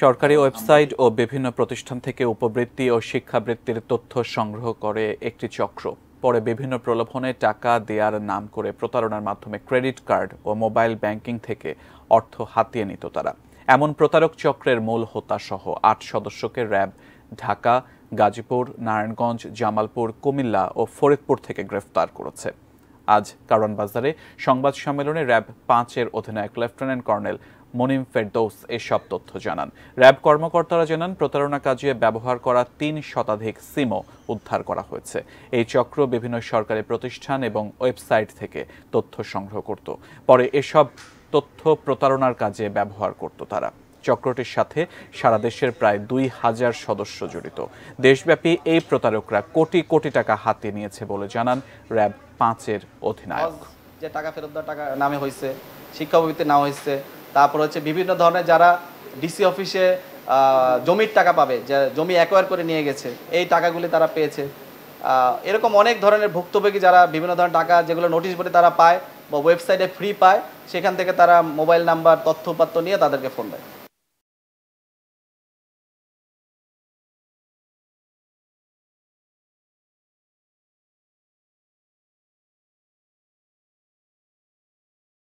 সরকারি ওয়েবসাইট ও বিভিন্ন প্রতিষ্ঠান থেকে উপবৃত্তি ও শিক্ষাবৃত্তির তথ্য সংগ্রহ করে একটি চক্র। পরে বিভিন্ন প্রলোভনে টাকা দেওয়ার নাম করে প্রতারণার মাধ্যমে ক্রেডিট কার্ড ও মোবাইল ব্যাংকিং থেকে অর্থ হাতিয়ে নিত তারা। এমন প্রতারক চক্রের মূল হোতাসহ ৮ সদস্যকে র্যাব ঢাকা, গাজীপুর, নারায়ণগঞ্জ, জামালপুর, কুমিল্লা ও ফরিদপুর থেকে গ্রেফতার করেছে। আজ কারওয়ান বাজারে সংবাদ সম্মেলনে র্যাব ৫-এর অধিনায়ক লেফটেন্যান্ট কর্নেল মনিম ফেরদৌস এসব তথ্য জানান। র্যাব কর্মকর্তারা জানান, প্রতারণা কাজে ব্যবহার করা ৩ শতাধিক সিমও উদ্ধার করা হয়েছে। এই চক্র বিভিন্ন সরকারি প্রতিষ্ঠান এবং ওয়েবসাইট থেকে তথ্য সংগ্রহ করত। পরে এসব তথ্য প্রতারণার কাজে ব্যবহার করত তারা। চক্রটির সাথে সারা দেশের প্রায় ২,০০০ সদস্য জড়িত। দেশব্যাপী এই প্রতারকরা কোটি কোটি টাকা হাতিয়ে নিয়েছে বলে জানান র্যাব ৫-এর অধিনায়ক। যে টাকা ফেরত দেওয়ার টাকা নামে হয়েছে, শিক্ষা উপবৃত্তি নেওয়া হয়েছে, তারপর হচ্ছে বিভিন্ন ধরনের যারা ডিসি অফিসে জমির টাকা পাবে, যে জমি অ্যাকোয়ার করে নিয়ে গেছে, এই টাকাগুলি তারা পেয়েছে। এরকম অনেক ধরনের ভুক্তভোগী যারা বিভিন্ন ধরনের টাকা যেগুলো নোটিশ বোর্ডে তারা পায় বা ওয়েবসাইটে ফ্রি পায়, সেখান থেকে তারা মোবাইল নাম্বার তথ্যপাত্র নিয়ে তাদেরকে ফোন দেয়।